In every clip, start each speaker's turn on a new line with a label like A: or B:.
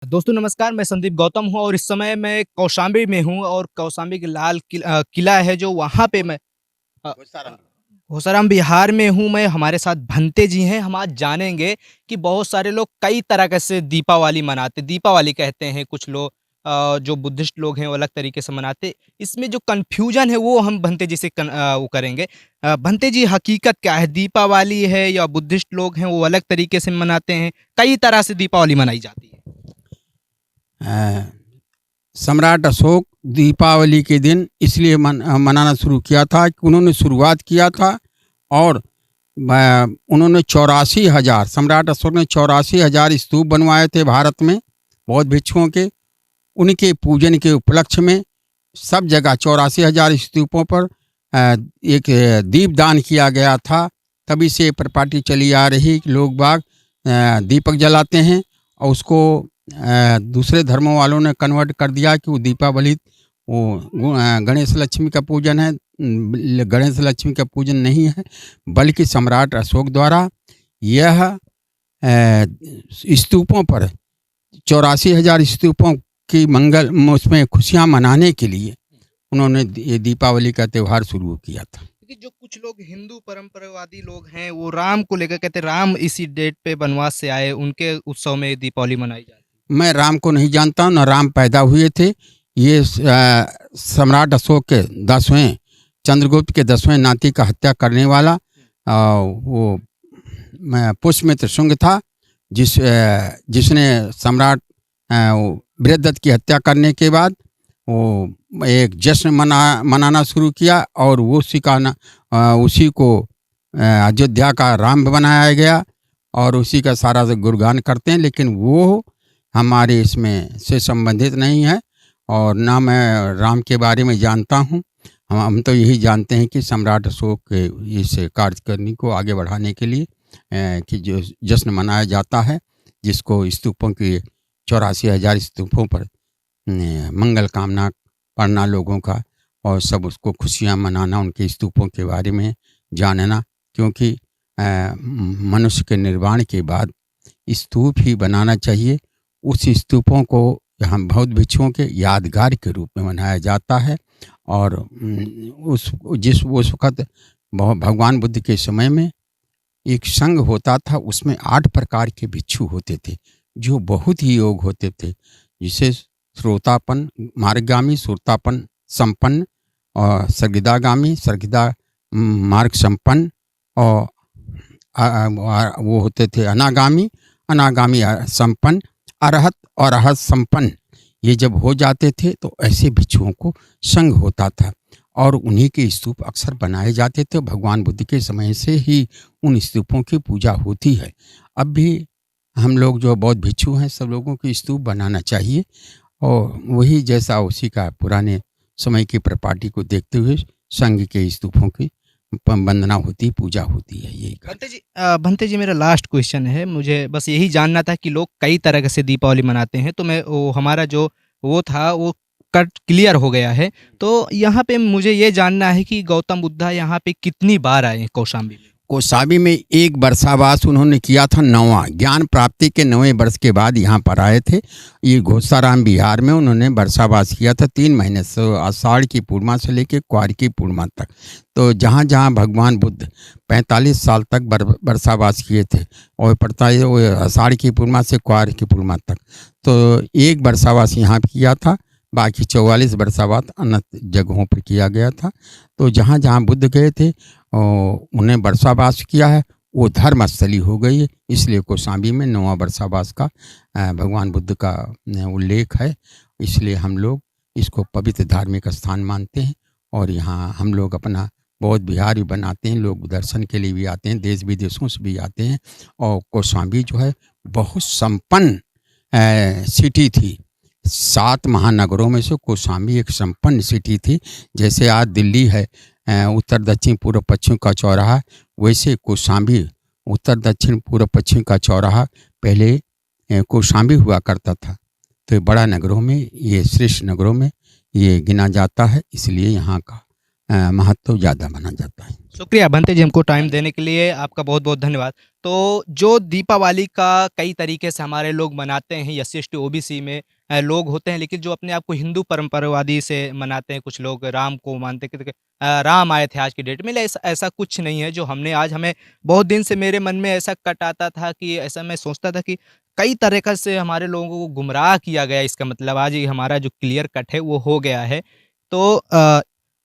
A: दोस्तों नमस्कार, मैं संदीप गौतम हूँ और इस समय मैं कौशाम्बी में हूँ और कौशाम्बी के किला है जो वहाँ पे मैं अ, होसाराम बिहार में हूँ मैं। हमारे साथ भंते जी हैं। हम आज जानेंगे कि बहुत सारे लोग कई तरह के से दीपावली मनाते, दीपावली कहते हैं कुछ लोग, जो बुद्धिस्ट लोग हैं वो अलग तरीके से मनाते। इसमें जो कन्फ्यूजन है वो हम भंते जी से वो करेंगे। भंते जी, हकीकत क्या है? दीपावली है या बुद्धिस्ट लोग हैं वो अलग तरीके से मनाते हैं? कई तरह से दीपावली मनाई जाती है।
B: अ, सम्राट अशोक दीपावली के दिन इसलिए मनाना शुरू किया था कि उन्होंने शुरुआत किया था और उन्होंने 84,000 सम्राट अशोक ने 84,000 स्तूप बनवाए थे भारत में बौद्ध भिक्षुओं के। उनके पूजन के उपलक्ष्य में सब जगह 84,000 स्तूपों पर एक दीपदान किया गया था। तभी से परिपाटी चली आ रही कि लोग बाग दीपक जलाते हैं और उसको दूसरे धर्मों वालों ने कन्वर्ट कर दिया कि वो दीपावली गणेश लक्ष्मी का पूजन है। गणेश लक्ष्मी का पूजन नहीं है, बल्कि सम्राट अशोक द्वारा यह स्तूपों पर 84,000 स्तूपों की मंगल उसमें खुशियां मनाने के लिए उन्होंने ये दीपावली का त्यौहार शुरू किया था।
A: कि जो कुछ लोग हिंदू परंपरावादी लोग हैं वो राम को लेकर कहते हैं राम इसी डेट पे वनवास से आए, उनके उत्सव में दीपावली मनाई जाती
B: मैं राम को नहीं जानता हूँ, न राम पैदा हुए थे। ये सम्राट अशोक के 10वें चंद्रगुप्त के 10वें नाती का हत्या करने वाला वो पुष्यमित्र शुंग था, जिसने सम्राट बृहद्रथ की हत्या करने के बाद वो एक जश्न मनाना शुरू किया और वो उसी को अयोध्या का राम बनाया गया और उसी का सारा गुणगान करते हैं। लेकिन वो हमारे इसमें से संबंधित नहीं है और ना मैं राम के बारे में जानता हूँ। हम तो यही जानते हैं कि सम्राट अशोक के इस कार्यक्रम को आगे बढ़ाने के लिए कि जो जश्न मनाया जाता है, जिसको स्तूपों की 84,000 स्तूपों पर मंगल कामना पढ़ना लोगों का और सब उसको खुशियाँ मनाना, उनके स्तूपों के बारे में जानना, क्योंकि मनुष्य के निर्वाण के बाद स्तूप ही बनाना चाहिए। उस स्तूपों को हम बौद्ध भिक्षुओं के यादगार के रूप में मनाया जाता है और उस वक्त भगवान बुद्ध के समय में एक संघ होता था, उसमें 8 प्रकार के भिक्षु होते थे जो बहुत ही योग होते थे, जिसे श्रोतापन, मार्गगामी, सुरतापन संपन्न और सर्गिदागामी, सर्गिदा मार्ग संपन्न और वो होते थे अनागामी, अनागामी संपन्न, अरहत और अरहत संपन्न। ये जब हो जाते थे तो ऐसे भिक्षुओं को संघ होता था और उन्हीं के स्तूप अक्सर बनाए जाते थे। भगवान बुद्ध के समय से ही उन स्तूपों की पूजा होती है। अब भी हम लोग जो बौद्ध भिक्षु हैं, सब लोगों की स्तूप बनाना चाहिए और वही जैसा उसी का पुराने समय की परिपाटी को देखते हुए संघ के स्तूपों की वंदना होती, पूजा होती है। यही
A: भंते जी, मेरा लास्ट क्वेश्चन है। मुझे बस यही जानना था कि लोग कई तरह से दीपावली मनाते हैं, तो मैं वो हमारा जो वो था वो कट क्लियर हो गया है। तो यहाँ पे मुझे ये जानना है कि गौतम बुद्धा यहाँ पे कितनी बार आए कौशाम्बी में?
B: कौशाम्बी में एक वर्षावास उन्होंने किया था, 9वां ज्ञान प्राप्ति के 9वें वर्ष के बाद यहाँ पर आए थे। ये घोसाराम बिहार में उन्होंने वर्षावास किया था 3 महीने से, आषाढ़ की पूर्णिमा से लेकर क्वार की पूर्णिमा तक। तो जहाँ जहाँ भगवान बुद्ध 45 साल तक वर्षावास किए थे और आषाढ़ की पूर्णिमा से क्वार की पूर्णिमा तक, तो एक वर्षावास यहाँ किया था, बाकी 44 वर्षावास अन्य जगहों पर किया गया था। तो जहाँ जहाँ बुद्ध गए थे उन्हें वर्षावास किया है, वो धर्मस्थली हो गई है। इसलिए कौशाम्बी में 9वां वर्षावास का भगवान बुद्ध का उल्लेख है। इसलिए हम लोग इसको पवित्र धार्मिक स्थान मानते हैं और यहाँ हम लोग अपना बौद्ध विहार भी बनाते हैं। लोग दर्शन के लिए भी आते हैं, देश विदेशों से भी आते हैं। और कौशाम्बी जो है बहुत संपन्न सिटी थी। 7 महानगरों में से कौशाम्बी एक संपन्न सिटी थी। जैसे आज दिल्ली है उत्तर दक्षिण पूर्व पश्चिम का चौराहा, वैसे कौशाम्बी उत्तर दक्षिण पूर्व पश्चिम का चौराहा पहले कौशाम्बी हुआ करता था। तो बड़ा नगरों में, ये श्रेष्ठ नगरों में ये गिना जाता है। इसलिए यहाँ का महत्व ज़्यादा माना जाता है।
A: शुक्रिया भंते जी, हमको टाइम देने के लिए आपका बहुत बहुत धन्यवाद। तो जो दीपावली का कई तरीके से हमारे लोग मनाते हैं, S C S T O B C में लोग होते हैं, लेकिन जो अपने आप को हिंदू परंपरावादी से मनाते हैं, कुछ लोग राम को मानते हैं कि राम आए थे आज की डेट में, ऐसा ऐसा कुछ नहीं है जो हमने आज। हमें बहुत दिन से मेरे मन में ऐसा कट आता था कि ऐसा मैं सोचता था कि कई तरीक़े से हमारे लोगों को गुमराह किया गया है। इसका मतलब आज ये हमारा जो क्लियर कट है वो हो गया है। तो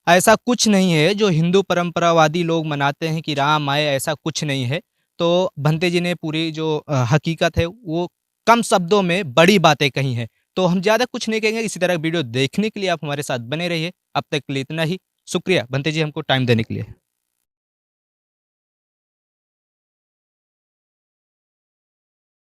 A: ऐसा कुछ नहीं है जो हिंदू परंपरावादी लोग मनाते हैं कि राम आए, ऐसा कुछ नहीं है। तो भंते जी ने पूरी जो हकीकत है वो कम शब्दों में बड़ी बातें कही हैं। तो हम ज़्यादा कुछ नहीं कहेंगे, इसी तरह वीडियो देखने के लिए आप हमारे साथ बने रहिए। अब तक के लिए इतना ही। शुक्रिया भंते जी, हमको टाइम देने के लिए।